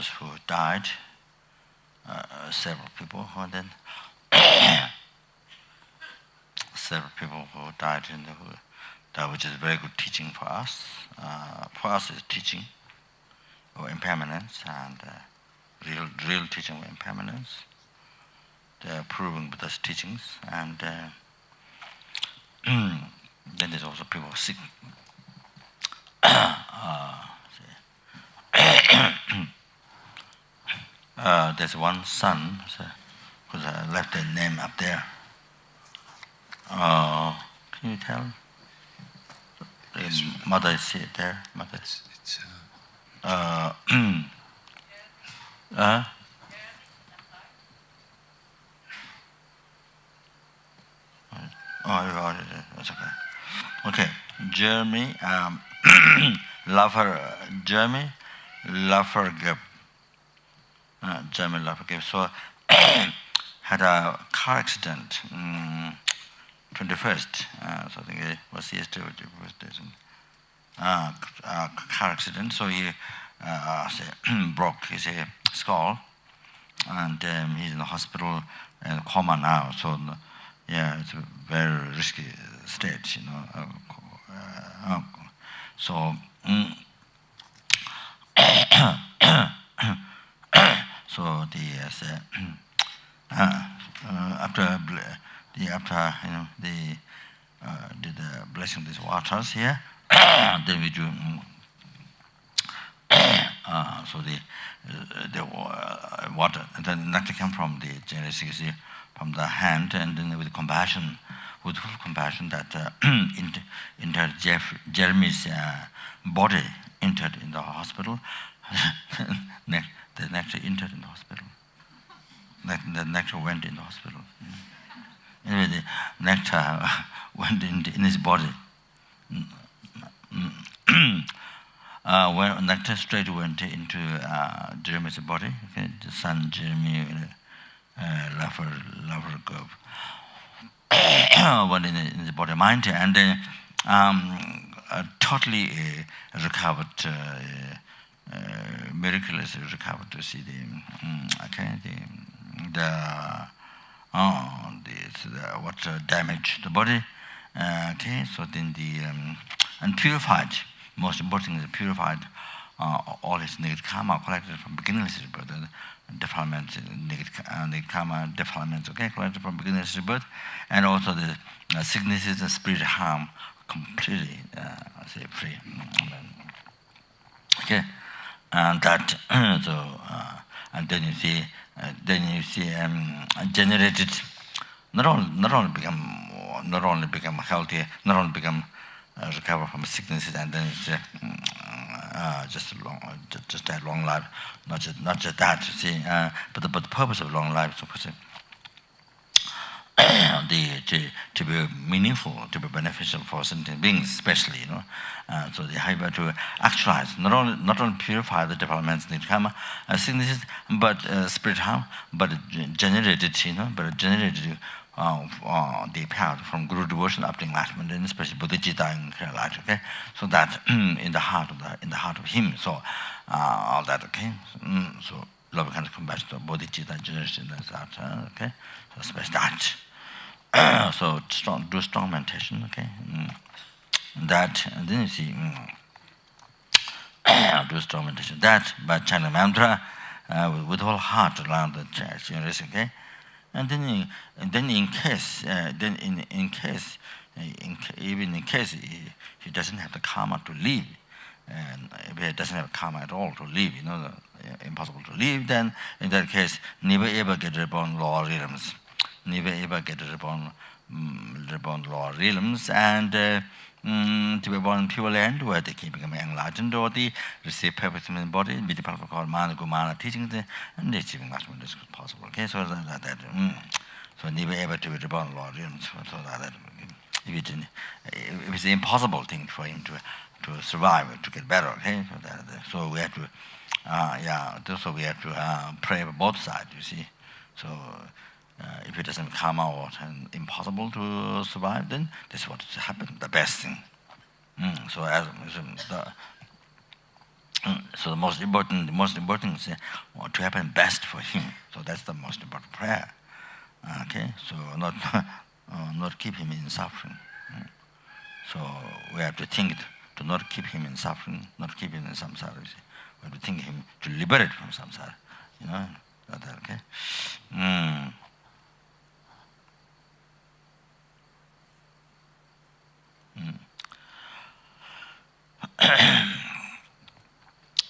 those who died, several people, and then several people who died that which is very good teaching for us. For us is teaching of impermanence and real teaching of impermanence. They are proving Buddha's teachings, and then there's also people sick. There's one son who's left their name up there. Can you tell? Mother is there. Mother. Oh, that's okay. Okay, Jeremy, Jeremy Laffergeb. Jeremy Laffergeb. So, had a car accident, 21st. So I think it was yesterday. Car accident. So he broke his skull, and he's in the hospital and coma now. So yeah, it's a very risky stage, you know. So so after you know did the blessing these waters here, then we do. So the water, the nectar came from the generosity from the hand, and then with compassion, with full compassion, that entered Jeremy's body, entered in the hospital. The nectar entered in the hospital. The nectar went in the hospital. Anyway, the nectar went in his body. When nectar straight went into Jeremy's body, okay, the son Jeremy Laffergov went in his body mind, and then totally recovered, miraculously recovered to see what damaged the body. Okay, so then and purified. Most important thing is purified all his negative karma collected from beginningless rebirth, defilements, negative karma defilements, okay, collected from beginningless rebirth, and also the sicknesses and spiritual harm completely free. Okay, and that and then you see generated not only become healthy, not only become recover from sicknesses, and then just that long life, not just that, you see, but the purpose of long life is of course to be meaningful, to be beneficial for sentient beings, especially, you know. So they have to actualize, not only purify the developments in karma, sicknesses, but spirit harm, but generated, you know, the path from Guru devotion up to enlightenment, and especially Bodhicitta in her life. Okay, so that in the heart of him. So all that. Okay, so love kind of compassion to Bodhicitta generation. That's that. Okay, so especially that. So do strong meditation. Okay, that, and then you see do strong meditation. That by chanting mantra with whole heart around the generation. Okay. And then in case he doesn't have the karma to live, and if he doesn't have karma at all to live, you know, impossible to live, then in that case, never ever get reborn lower realms, lower realms, and to be born in pure land where they can become enlightened, or they receive perfect human body, be the powerful called mana gumana teachings, and they achieve enlightenment is possible. Okay, so so never ever to be reborn in lower realms. So that if it's an impossible thing for him to survive, to get better. Okay, so we have to so we have to pray for both sides. You see, so. If it doesn't come out and impossible to survive, then that's what happened, the best thing. So as So the most important is to happen best for him. So that's the most important prayer. Okay, so not keep him in suffering. So we have to think to not keep him in suffering, not keep him in samsara. We have to think him to liberate from samsara. Okay.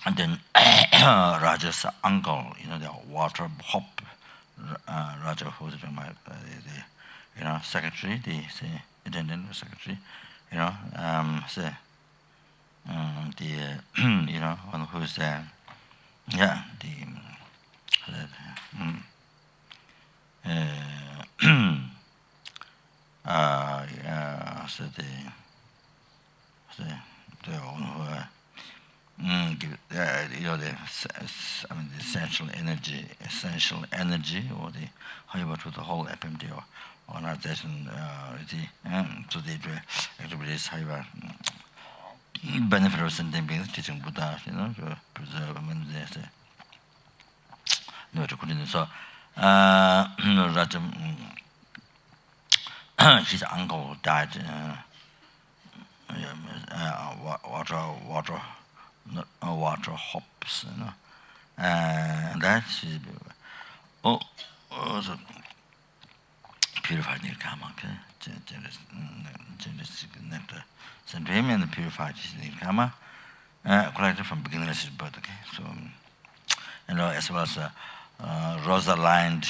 And then Raja's uncle, the water hop, Raja, who's the secretary, the attendant secretary, one who's the one who the essential energy, or the however to the whole FMD or organization, to the activities, however, benefit of sentient beings, teaching Buddha, to preserve to continue. So, Rajam, his uncle died. Water hops, and that's also purified nirkama. Okay, generous nectar sent to him and purified nirkama, collected from beginningless birth. Okay, so as well as Rosalind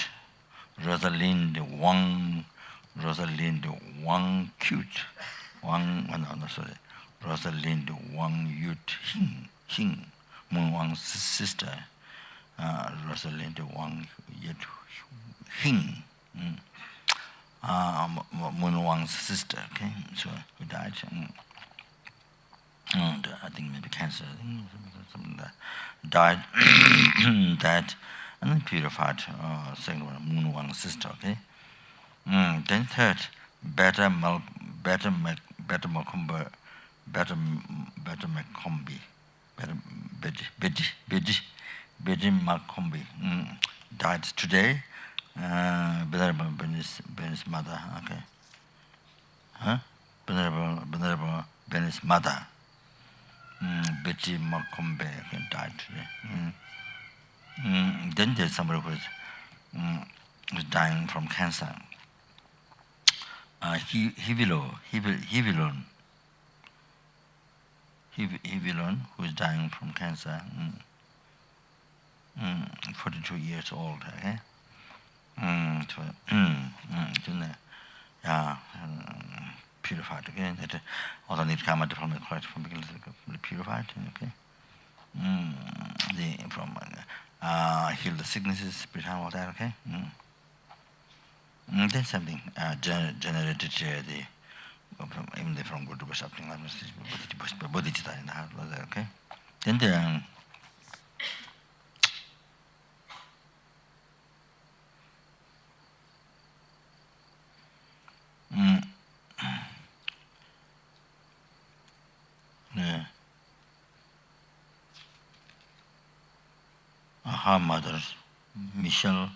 Wang cute. Rosalind Wang Yut Hing, Moon Wang's sister, Rosalind Wang Yut Hing, Moon Wang's sister, okay, so who died, and I think maybe cancer, something like that, died, and then purified, second one, Moon Wang's sister, okay. Then third, better Macombi, Betty Macombi died today. Venerable Ben's mother, okay. Venerable Ben's mother, Betty Macombi, died today. Then there's somebody who's dying from cancer. Hivilon, who is dying from cancer, 42 years old, okay? Purified again. That also need karma from the correct from beginning to purified, okay? Heal the sicknesses, behind all that, okay? Then something generated even from good to something like bodhicitta in the heart, okay? Then the her mother, Michelle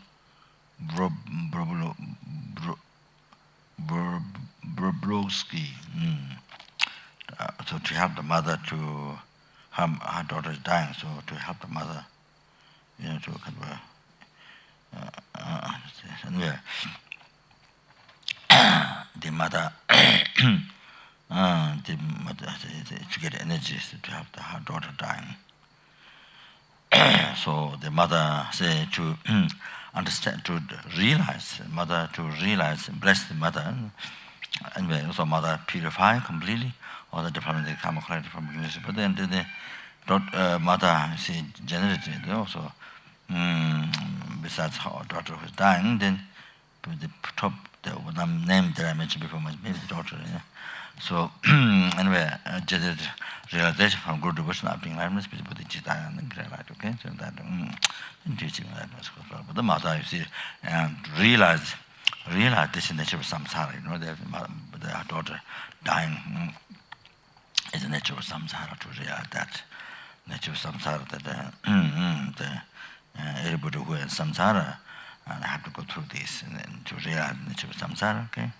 Broblovsky. So to help the mother to her daughter is dying, so to help the mother, to kind of the mother to get energy to help her daughter dying. So the mother said to understand, to realize, bless the mother, and also mother purify completely all the development that come collected from beginners. But then the mother she generated also, besides her daughter who is dying, then the top the name that I mentioned before must be the daughter. So anyway, generated realization from Guru devotion of being like must be bodhicitta and right, okay? So that teaching that was good. But the mother, you see, and realize this is the nature of samsara, that her daughter dying is the nature of samsara, to realize that nature of samsara, that everybody who is samsara have to go through this and to realize the nature of samsara, okay?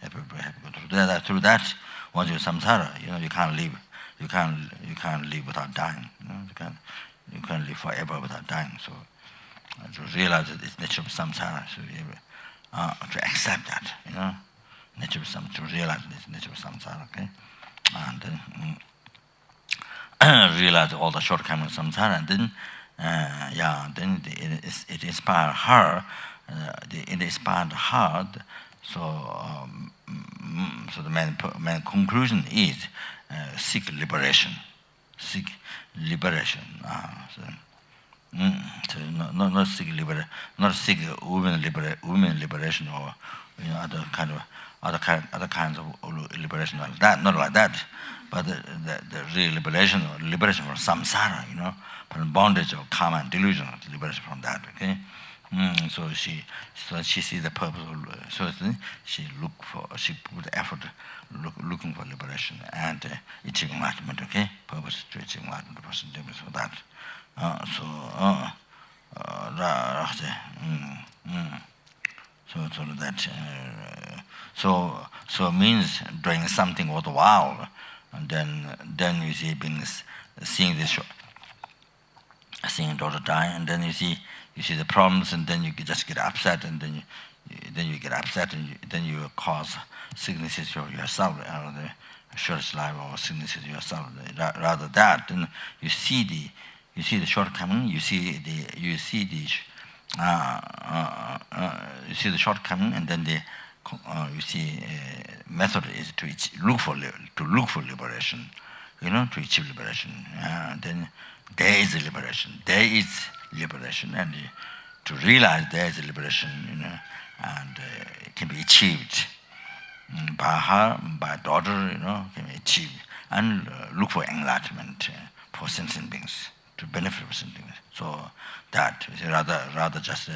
Everybody have to go through that. Through that, once you're samsara, you can't live. You can't live without dying. You can't live forever without dying. So to realize that it's nature of samsara, so you to accept that, nature of samsara, to realize this nature of samsara, okay? And then realize all the shortcomings of samsara, and then then it inspired her. It inspired her. So the main conclusion is seek liberation. Seek liberation. So not seek liberation, not seek women liberation or other kinds of liberation like that. Not like that, but the real liberation or liberation from samsara, from bondage of karma and delusion, liberation from that. Okay. So she sees the purpose of, she put effort looking for liberation and achieving enlightenment. Okay, purpose to achieve enlightenment. The person doing for that. So means doing something worthwhile, and then you see seeing daughter die, and then you see the problems, and then you just get upset, and then you get upset, and then you cause sicknesses for yourself, the shortest life or sicknesses yourself. Rather that, then you see the shortcoming, you see the shortcoming, and then you see method is to look for liberation, to achieve liberation. Then there is liberation. There is liberation, and to realize there is liberation, and it can be achieved by her, by daughter, can be achieved, and look for enlightenment for sentient beings, to benefit from sentient beings. So that is rather just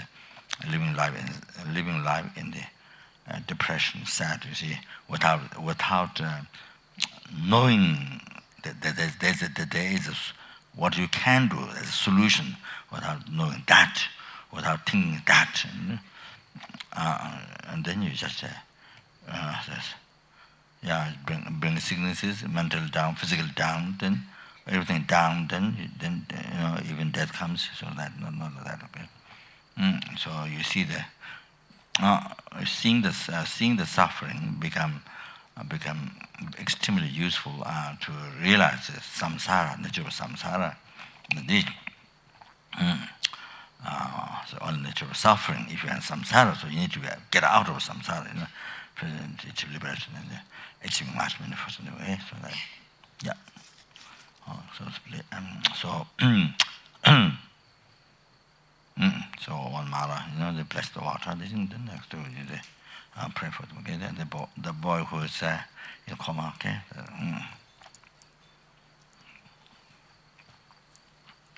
living life in the depression, sad, without knowing that there is what you can do as a solution, without knowing that, without thinking that, and then you just bring sicknesses, mental down, physical down, then everything down, then even death comes. So that not that, okay. So you see seeing the suffering become extremely useful to realize the samsara, nature of samsara. So on the nature of suffering, if you are in samsara, so you need to get out of samsara, present achieve liberation and achieve enlightenment in the first way. So that, so one mala, they bless the water. Then next to they pray for them. Okay, then the boy who is in coma. Okay.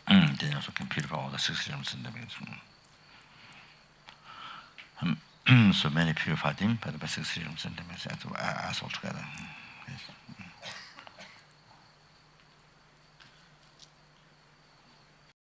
Then also can purify all the 6 germs in the midst. So many purified him, but the 6 germs in the midst as all together. Yes.